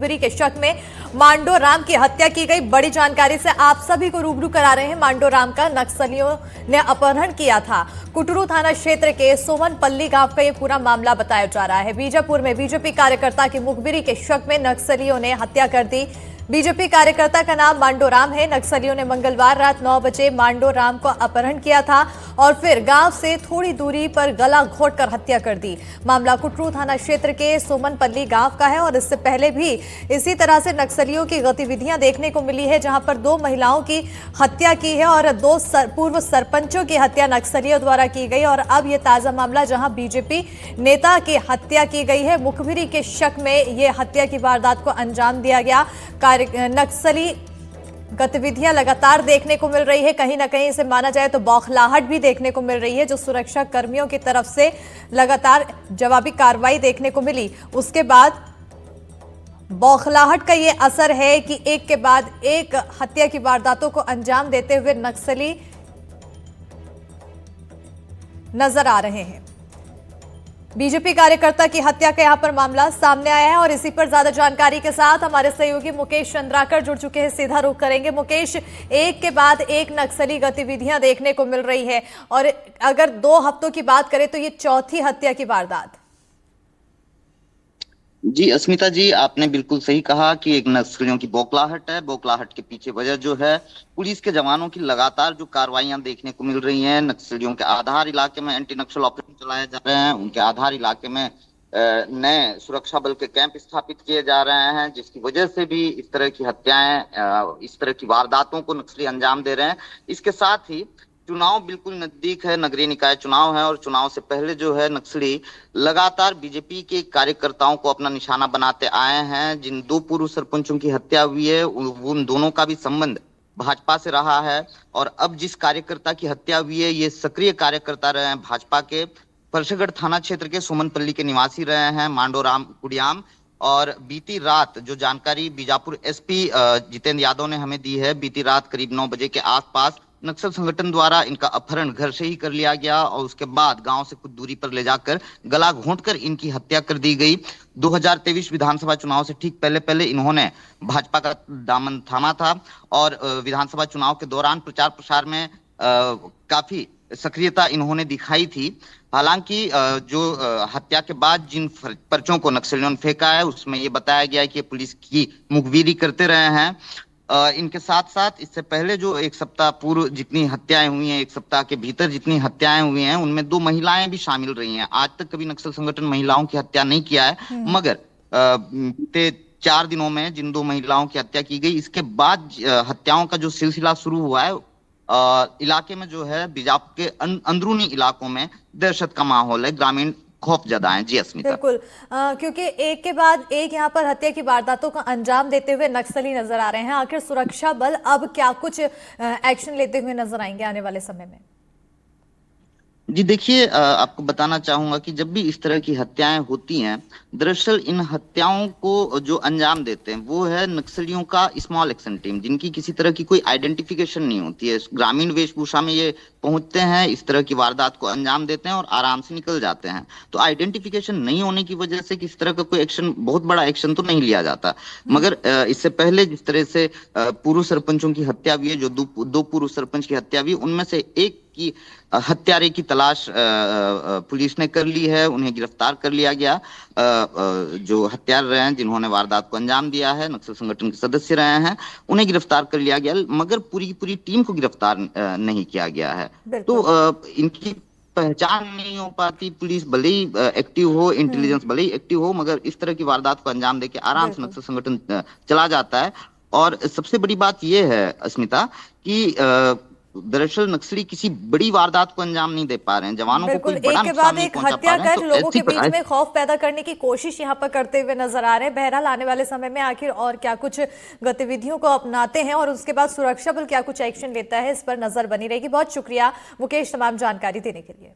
मुखबिरी के शक में मांडो राम की हत्या की गई। बड़ी जानकारी से आप सभी को रूबरू करा रहे हैं। मांडो राम का नक्सलियों ने अपहरण किया था। कुटरू थाना क्षेत्र के सोमनपल्ली गांव का यह पूरा मामला बताया जा रहा है। बीजापुर में बीजेपी कार्यकर्ता की मुखबिरी के शक में नक्सलियों ने हत्या कर दी। बीजेपी कार्यकर्ता का नाम मांडो राम है। नक्सलियों ने मंगलवार रात 9 बजे मांडो राम को अपहरण किया था और फिर गांव से थोड़ी दूरी पर गला घोंटकर हत्या कर दी। मामला कुटरू थाना क्षेत्र के सोमनपल्ली गांव का है और इससे पहले भी इसी तरह से नक्सलियों की गतिविधियां देखने को मिली है, जहां पर 2 महिलाओं की हत्या की है और 2 पूर्व सरपंचों की हत्या नक्सलियों द्वारा की गई। और अब यह ताजा मामला जहां बीजेपी नेता की हत्या की गई है। मुखबिरी के शक में यह हत्या की वारदात को अंजाम दिया गया। नक्सली गतिविधियां लगातार देखने को मिल रही है। कहीं ना कहीं इसे माना जाए तो बौखलाहट भी देखने को मिल रही है, जो सुरक्षा कर्मियों की तरफ से लगातार जवाबी कार्रवाई देखने को मिली। उसके बाद बौखलाहट का ये असर है कि एक के बाद एक हत्या की वारदातों को अंजाम देते हुए नक्सली नजर आ रहे हैं। बीजेपी कार्यकर्ता की हत्या का यहां पर मामला सामने आया है और इसी पर ज्यादा जानकारी के साथ हमारे सहयोगी मुकेश चंद्राकर जुड़ चुके हैं। सीधा रुख करेंगे। मुकेश, एक के बाद एक नक्सली गतिविधियां देखने को मिल रही है और अगर 2 हफ्तों की बात करें तो ये चौथी हत्या की वारदात। जी अस्मिता जी, आपने बिल्कुल सही कहा कि एक नक्सलियों की बौखलाहट है। बौखलाहट के पीछे वजह जो है पुलिस के जवानों की लगातार जो कार्रवाइयां देखने को मिल रही हैं। नक्सलियों के आधार इलाके में एंटी नक्सल ऑपरेशन चलाए जा रहे हैं। उनके आधार इलाके में नए सुरक्षा बल के कैंप स्थापित किए जा रहे हैं, जिसकी वजह से भी इस तरह की हत्याएं, इस तरह की वारदातों को नक्सली अंजाम दे रहे हैं। इसके साथ ही चुनाव बिल्कुल नजदीक है, नगरीय निकाय चुनाव है और चुनाव से पहले जो है नक्सली लगातार बीजेपी के कार्यकर्ताओं को अपना निशाना बनाते आए हैं। जिन 2 पूर्व सरपंचों की हत्या हुई है उन दोनों का भी संबंध भाजपा से रहा है और अब जिस कार्यकर्ता की हत्या हुई है ये सक्रिय कार्यकर्ता रहे हैं भाजपा के। परसगढ़ थाना क्षेत्र के सोमनपल्ली के निवासी रहे हैं मांडो राम कुडियाम। और बीती रात जो जानकारी बीजापुर एसपी जितेंद्र यादव ने हमें दी है, बीती रात करीब 9 बजे के आसपास नक्सल संगठन द्वारा इनका अपहरण घर से ही कर लिया गया और उसके बाद गांव से कुछ दूरी पर ले जाकर गला घोंटकर इनकी हत्या कर दी गई। 2023 विधानसभा चुनाव से ठीक पहले पहले इन्होंने भाजपा का दामन थामा था और विधानसभा चुनाव के दौरान प्रचार प्रसार में काफी सक्रियता इन्होंने दिखाई थी। हालांकि जो हत्या के बाद जिन पर्चों को नक्सलियों ने फेंका है उसमें ये बताया गया है कि पुलिस की मुखबिरी करते रहे हैं। इनके साथ साथ इससे पहले जो 1 सप्ताह पूर्व जितनी हत्याएं हुई हैं, 1 सप्ताह के भीतर जितनी हत्याएं हुई हैं उनमें 2 महिलाएं भी शामिल रही हैं। आज तक कभी नक्सल संगठन महिलाओं की हत्या नहीं किया है, मगर बीते 4 दिनों में जिन 2 महिलाओं की हत्या की गई, इसके बाद हत्याओं का जो सिलसिला शुरू हुआ है इलाके में जो है बीजापुर के अंदरूनी इलाकों में दहशत का माहौल है, ग्रामीण खौफ ज्यादा है। जी अस्मिता, बिल्कुल, क्योंकि एक के बाद एक यहाँ पर हत्या की वारदातों का अंजाम देते हुए नक्सली नजर आ रहे हैं। आखिर सुरक्षा बल अब क्या कुछ एक्शन लेते हुए नजर आएंगे आने वाले समय में? जी देखिए, आपको बताना चाहूंगा कि जब भी इस तरह की हत्याएं होती हैं, दरअसल इन हत्याओं को जो अंजाम देते हैं वो है नक्सलियों का स्मॉल एक्शन टीम, जिनकी किसी तरह की कोई आइडेंटिफिकेशन नहीं होती है। ग्रामीण वेशभूषा में ये पहुंचते हैं, इस तरह की वारदात को अंजाम देते हैं और आराम से निकल जाते हैं। तो आइडेंटिफिकेशन नहीं होने की वजह से किसी तरह का कोई एक्शन, बहुत बड़ा एक्शन तो नहीं लिया जाता। मगर इससे पहले जिस तरह से पूर्व सरपंचों की हत्या हुई है, जो 2 पूर्व सरपंच की हत्या हुई, उनमें से एक की हत्यारे की तलाश पुलिस ने कर ली है। उन्हें गिरफ्तार कर लिया गया। जो हत्यारे रहे हैं, जिन्होंने वारदात को अंजाम दिया है, नक्सल संगठन के सदस्य रहे हैं, उन्हें गिरफ्तार कर लिया गया, मगर पूरी पूरी टीम को गिरफ्तार नहीं किया गया है। तो इनकी पहचान नहीं हो पाती। पुलिस भले ही एक्टिव हो, इंटेलिजेंस भले ही एक्टिव हो, मगर इस तरह की वारदात को अंजाम देके आराम से नक्सल संगठन चला जाता है। और सबसे बड़ी बात यह है अस्मिता कि दरअसल नक्सली किसी बड़ी वारदात को अंजाम नहीं दे पा रहे हैं, जवानों को कोई बड़ा नुकसान नहीं पहुंचा पा रहे हैं। तो लोगों के बीच में खौफ पैदा करने की कोशिश यहाँ पर करते हुए नजर आ रहे हैं। बहरहाल आने वाले समय में आखिर और क्या कुछ गतिविधियों को अपनाते हैं और उसके बाद सुरक्षा बल क्या कुछ एक्शन लेता है, इस पर नजर बनी रहेगी। बहुत शुक्रिया मुकेश तमाम जानकारी देने के लिए।